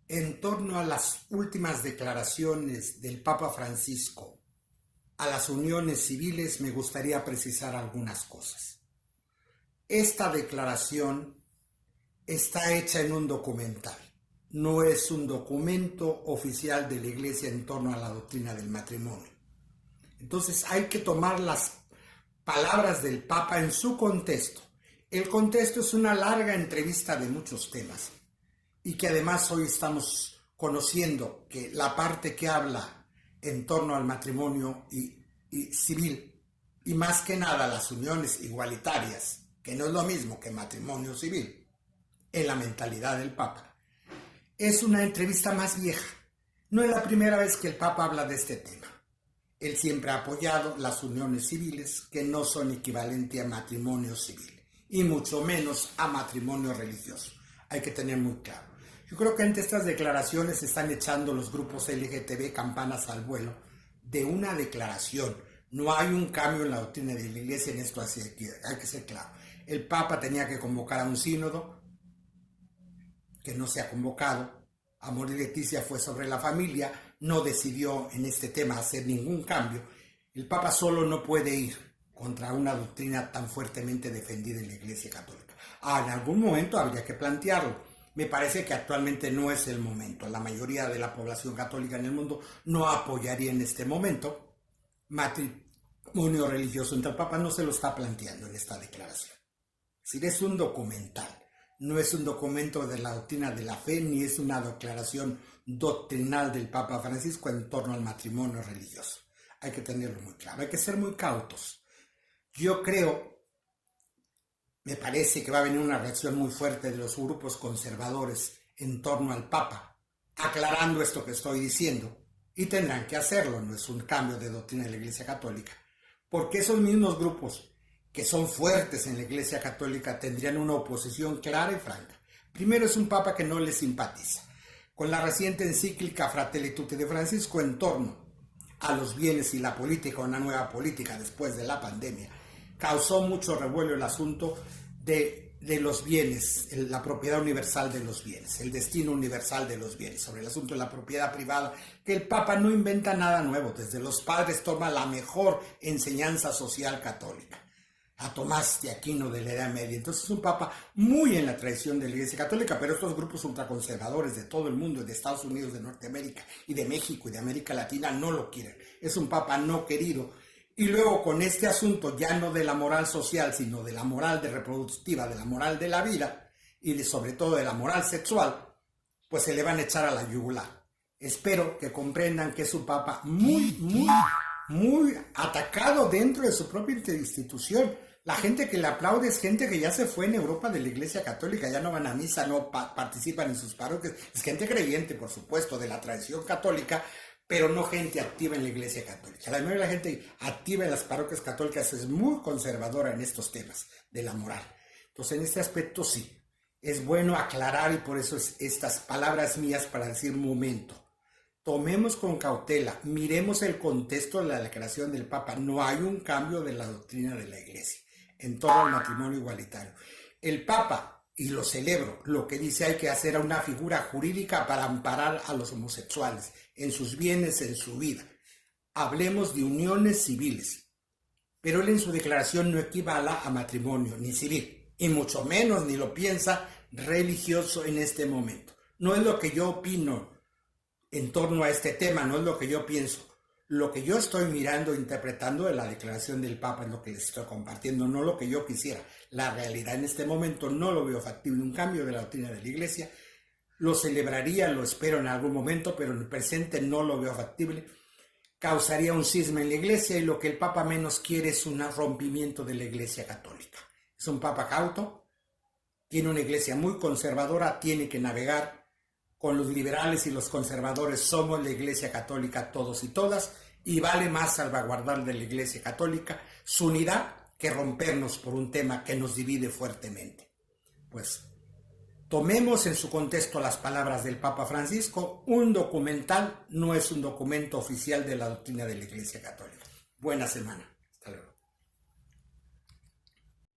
En torno a las últimas declaraciones del Papa Francisco a las uniones civiles, me gustaría precisar algunas cosas. Esta declaración está hecha en un documental, no es un documento oficial de la Iglesia en torno a la doctrina del matrimonio. Entonces hay que tomar las palabras del Papa en su contexto. El contexto es una larga entrevista de muchos temas y que además hoy estamos conociendo que la parte que habla en torno al matrimonio y civil, y más que nada las uniones igualitarias, que no es lo mismo que matrimonio civil, en la mentalidad del Papa, es una entrevista más vieja. No es la primera vez que el Papa habla de este tema. Él siempre ha apoyado las uniones civiles que no son equivalentes a matrimonio civil, y mucho menos a matrimonio religioso. Hay que tener muy claro. Yo creo que ante estas declaraciones se están echando los grupos LGTB campanas al vuelo de una declaración. No hay un cambio en la doctrina de la Iglesia en esto, así hay que ser claro. El Papa tenía que convocar a un sínodo que no se ha convocado. Amor y Leticia fue sobre la familia, no decidió en este tema hacer ningún cambio. El Papa solo no puede ir contra una doctrina tan fuertemente defendida en la Iglesia Católica. En algún momento habría que plantearlo. Me parece que actualmente no es el momento. La mayoría de la población católica en el mundo no apoyaría en este momento matrimonio religioso. Entonces el Papa no se lo está planteando en esta declaración. Es decir, es un documental. No es un documento de la doctrina de la fe, ni es una declaración doctrinal del Papa Francisco en torno al matrimonio religioso. Hay que tenerlo muy claro, hay que ser muy cautos. Yo creo, me parece que va a venir una reacción muy fuerte de los grupos conservadores en torno al Papa, aclarando esto que estoy diciendo, y tendrán que hacerlo, no es un cambio de doctrina de la Iglesia Católica, porque esos mismos grupos que son fuertes en la Iglesia Católica tendrían una oposición clara y franca. Primero, es un Papa que no le simpatiza. Con la reciente encíclica Fratelli Tutti de Francisco en torno a los bienes y la política, una nueva política después de la pandemia, causó mucho revuelo el asunto de los bienes, la propiedad universal de los bienes, el destino universal de los bienes, sobre el asunto de la propiedad privada, que el Papa no inventa nada nuevo, desde los padres toma la mejor enseñanza social católica, a Tomás de Aquino de la Edad Media. Entonces es un Papa muy en la tradición de la Iglesia Católica, pero estos grupos ultraconservadores de todo el mundo, de Estados Unidos, de Norteamérica y de México y de América Latina, no lo quieren. Es un Papa no querido. Y luego con este asunto ya no de la moral social, sino de la moral reproductiva, de la moral de la vida y sobre todo de la moral sexual, pues se le van a echar a la yugular. Espero que comprendan que es un Papa muy atacado dentro de su propia institución. La gente que le aplaude es gente que ya se fue en Europa de la Iglesia Católica, ya no van a misa, no participan en sus parroquias. Es gente creyente, por supuesto, de la tradición católica, pero no gente activa en la Iglesia Católica. La mayoría de la gente activa en las parroquias católicas es muy conservadora en estos temas de la moral. Entonces, en este aspecto sí, es bueno aclarar, y por eso estas palabras mías para decir momento. Tomemos con cautela, miremos el contexto de la declaración del Papa. No hay un cambio de la doctrina de la Iglesia en torno al matrimonio igualitario. El Papa, y lo celebro, lo que dice hay que hacer una figura jurídica para amparar a los homosexuales en sus bienes, en su vida. Hablemos de uniones civiles, pero él en su declaración no equivale a matrimonio ni civil, y mucho menos ni lo piensa religioso en este momento. No es lo que yo opino en torno a este tema, no es lo que yo pienso. Lo que yo estoy mirando, interpretando de la declaración del Papa es lo que les estoy compartiendo, no lo que yo quisiera. La realidad en este momento no lo veo factible, un cambio de la doctrina de la Iglesia. Lo celebraría, lo espero en algún momento, pero en el presente no lo veo factible. Causaría un cisma en la Iglesia y lo que el Papa menos quiere es un rompimiento de la Iglesia Católica. Es un Papa cauto, tiene una Iglesia muy conservadora, tiene que navegar con los liberales y los conservadores. Somos la Iglesia Católica todos y todas, y vale más salvaguardar de la Iglesia Católica su unidad que rompernos por un tema que nos divide fuertemente. Pues tomemos en su contexto las palabras del Papa Francisco. Un documental no es un documento oficial de la doctrina de la Iglesia Católica. Buena semana.